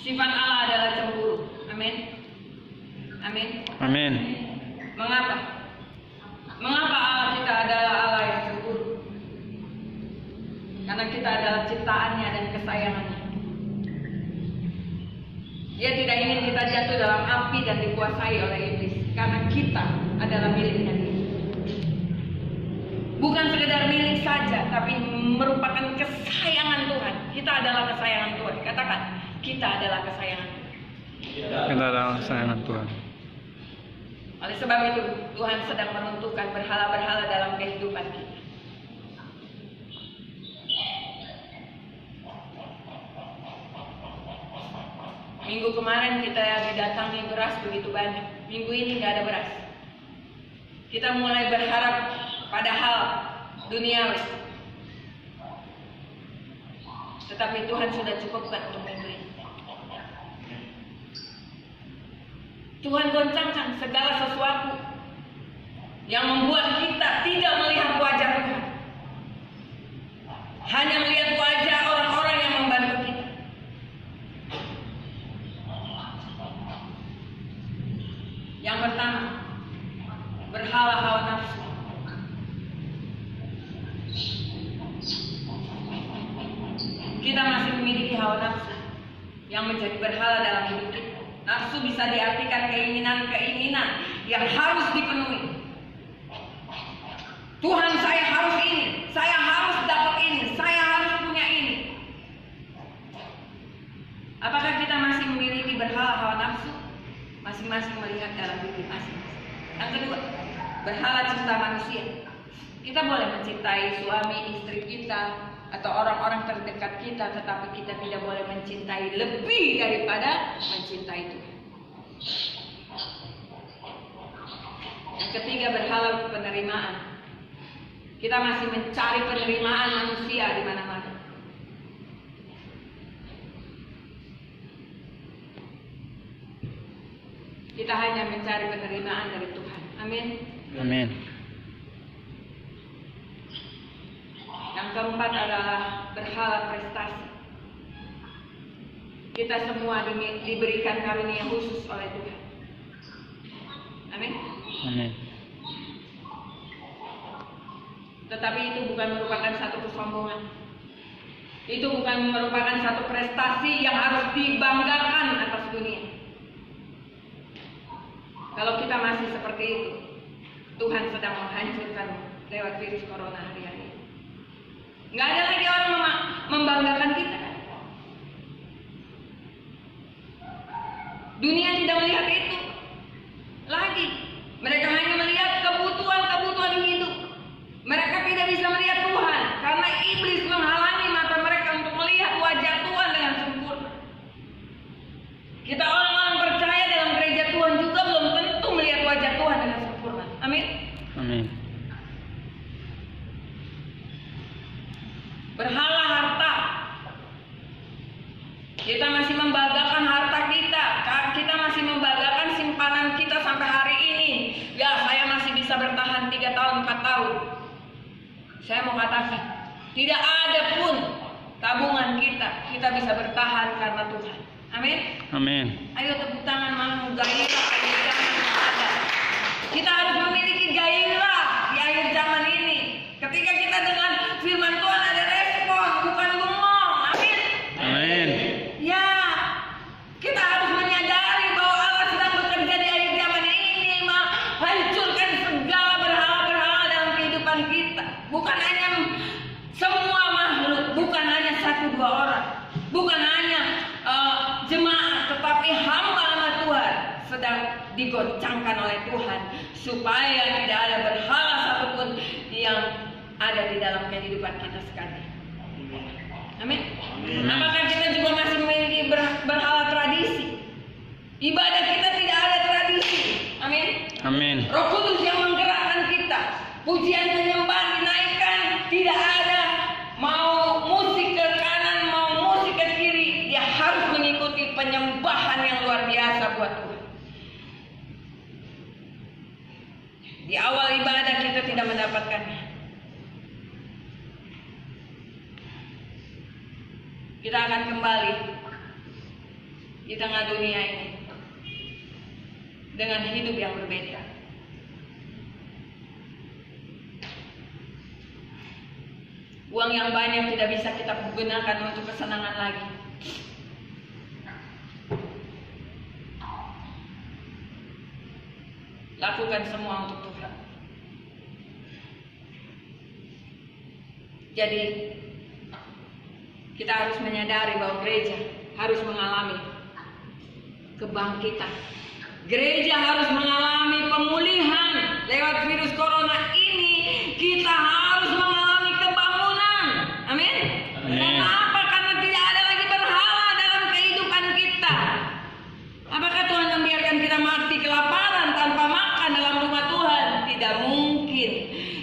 Sifat Allah adalah cemburu. Amin. Amin. Amin. Mengapa? Mengapa Allah kita adalah Allah yang cemburu? Karena kita adalah ciptaannya dan kesayangannya. Dia tidak ingin kita jatuh dalam api dan dikuasai oleh iblis, karena kita adalah miliknya dia. Bukan sekedar milik saja, tapi merupakan kesayangan Tuhan. Kita adalah kesayangan Tuhan. Katakan, kita adalah kesayangan Tuhan. Kita adalah kesayangan Tuhan. Oleh sebab itu, Tuhan sedang menentukan berhala-berhala dalam kehidupan kita. Minggu kemarin kita didatangi beras begitu banyak. Minggu ini nggak ada beras. Kita mulai berharap pada hal duniawi. Tetapi Tuhan sudah cukupkan untuk minggu ini. Tuhan goncangkan segala sesuatu yang membuat kita tidak melihat wajah Tuhan. Hanya melihat wajah orang-orang yang membantu kita. Yang pertama, berhala hawa nafsu. Kita masih memiliki hawa nafsu yang menjadi berhala dalam hidup kita. Nafsu bisa diartikan keinginan-keinginan yang harus dipenuhi. Tuhan, saya harus ini, saya harus dapat ini, saya harus punya ini. Apakah kita masih memiliki berhala hawa nafsu? Masing-masing melihat dalam diri masing-masing. Yang kedua, berhala cinta manusia. Kita boleh mencintai suami, istri kita, atau orang-orang terdekat kita, tetapi kita tidak boleh mencintai lebih daripada mencintai Tuhan. Yang ketiga, berhala penerimaan. Kita masih mencari penerimaan manusia di mana-mana. Kita hanya mencari penerimaan dari Tuhan. Amin. Amin. Yang keempat adalah berhala prestasi. Kita semua diberikan karunia khusus oleh Tuhan. Amin. Amin. Tetapi itu bukan merupakan satu kesombongan. Itu bukan merupakan satu prestasi yang harus dibanggakan atas dunia. Kalau kita masih seperti itu, Tuhan sedang menghancurkan lewat virus corona hari-hari. Nggak ada lagi orang membanggakan kita. Dunia tidak melihat itu lagi. Mereka hanya melihat kebutuhan-kebutuhan hidup. Mereka tidak bisa melihat Tuhan karena iblis menghalangi mata mereka untuk melihat wajah Tuhan dengan sempurna. Kita orang-orang percaya dalam gereja Tuhan juga belum tentu melihat wajah Tuhan dengan sempurna. Amin. Amin. Berhala harta. membanggakan harta kita. Kita masih membanggakan simpanan kita sampai hari ini. Ya, saya masih bisa bertahan 3 tahun, 4 tahun. Saya mau katakan, tidak ada pun tabungan kita bisa bertahan karena Tuhan. Amin. Amin. Ayo tepuk tangan, mau gairah akhir zaman yang ada. Kita harus memiliki gairah di akhir zaman ini. Ketika kita dengan firman Tuhan ada respon, bukan bengong. Amin. Amin. Ya, kita harus menyadari bahwa Allah sedang bekerja di akhir zaman ini, menghancurkan segala berhala-berhala dalam kehidupan kita. Bukan hanya semua makhluk, bukan hanya 1-2 orang, bukan hanya jemaat, tetapi hamba Tuhan sedang digoncangkan oleh Tuhan supaya tidak ada berhala satupun yang ada di dalam kehidupan kita sekalian. Amin. Apakah kita juga masih memiliki berhala tradisi? Ibadah kita tidak ada tradisi. Amin. Amin. Roh Kudus yang menggerakkan kita. Pujian penyembahan dinaikkan, tidak ada mau musik ke kanan, mau musik ke kiri. Dia harus mengikuti penyembahan yang luar biasa buat Tuhan. Di awal ibadah kita tidak mendapatkannya. Kita akan kembali di tengah dunia ini dengan hidup yang berbeda. Uang yang banyak tidak bisa kita gunakan untuk kesenangan lagi. Lakukan semua untuk Tuhan. Jadi kita harus menyadari bahwa gereja harus mengalami kebangkitan. Gereja harus mengalami pemulihan lewat virus corona ini. Kita harus mengalami kebangunan. Amin. Karena apa? Karena tidak ada lagi berhala dalam kehidupan kita. Apakah Tuhan membiarkan kita mati kelaparan tanpa makan dalam rumah Tuhan? Tidak mungkin.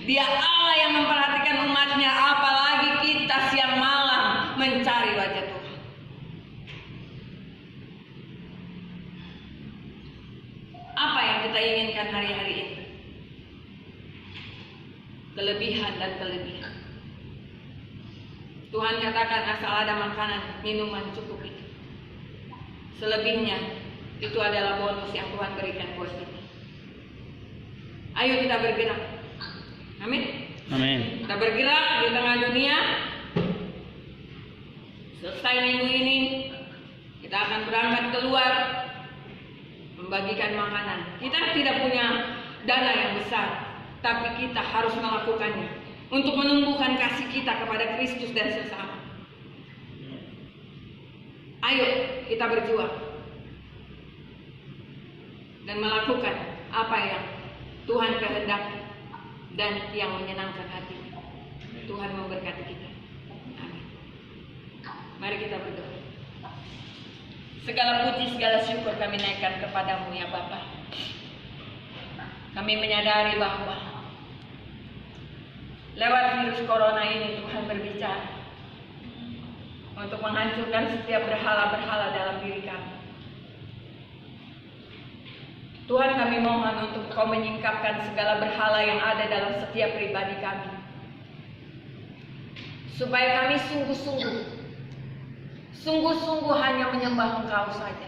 Dia Allah yang memperhatikan umatnya, apalagi kita siang malam mencari wajah Tuhan. Apa yang kita inginkan hari-hari ini? Kelebihan dan kelebihan. Tuhan katakan asal ada makanan, minuman cukup itu. Selebihnya itu adalah bonus yang Tuhan berikan buat kita. Ayo kita bergerak. Amin. Amin. Kita bergerak di tengah dunia. Selesai minggu ini, kita akan berangkat keluar membagikan makanan. Kita tidak punya dana yang besar, tapi kita harus melakukannya untuk menumbuhkan kasih kita kepada Kristus dan sesama. Ayo kita berjuang dan melakukan apa yang Tuhan kehendaki dan yang menyenangkan hati. Tuhan memberkati kita. Amin. Mari kita berdoa. Segala puji, segala syukur kami naikkan kepadamu ya Bapa. Kami menyadari bahwa lewat virus corona ini Tuhan berbicara untuk menghancurkan setiap berhala-berhala dalam diri kami. Tuhan, kami mohon untuk Kau menyingkapkan segala berhala yang ada dalam setiap pribadi kami, supaya kami sungguh-sungguh hanya menyembah Engkau saja.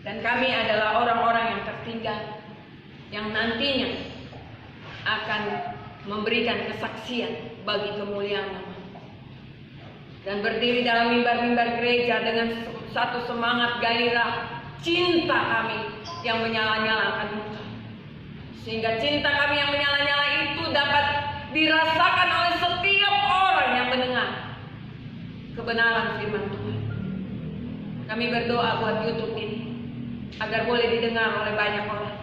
Dan kami adalah orang-orang yang tertinggal, yang nantinya akan memberikan kesaksian bagi kemuliaan nama, dan berdiri dalam mimbar-mimbar gereja dengan satu semangat gairah cinta kami yang menyala-nyalakan Engkau, sehingga cinta kami yang menyala-nyala itu dapat dirasakan oleh setiap orang yang mendengar kebenaran firman Tuhan. Kami berdoa buat YouTube ini agar boleh didengar oleh banyak orang.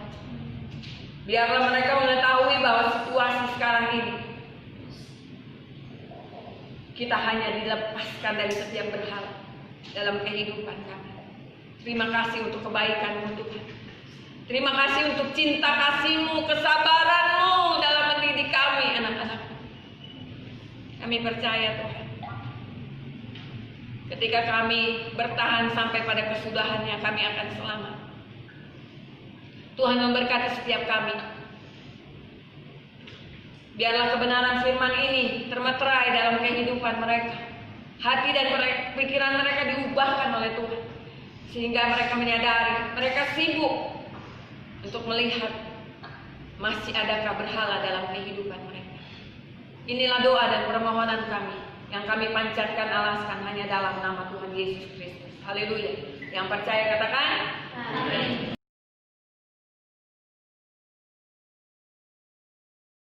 Biarlah mereka mengetahui bahwa situasi sekarang ini kita hanya dilepaskan dari setiap berhala dalam kehidupan kami. Terima kasih untuk kebaikan-Mu Tuhan. Terima kasih untuk cinta kasih-Mu, kesabaran-Mu dalam mendidik kami, anak-anak. Kami percaya Tuhan, Ketika kami bertahan sampai pada kesudahannya, kami akan selamat. Tuhan memberkati setiap kami. Biarlah kebenaran firman ini termeterai dalam kehidupan mereka. Hati dan pikiran mereka diubahkan oleh Tuhan. Sehingga mereka menyadari, mereka sibuk untuk melihat masih adakah berhala dalam kehidupan mereka. Inilah doa dan permohonan kami yang kami panjatkan alaskan hanya dalam nama Tuhan Yesus Kristus. Haleluya. Yang percaya katakan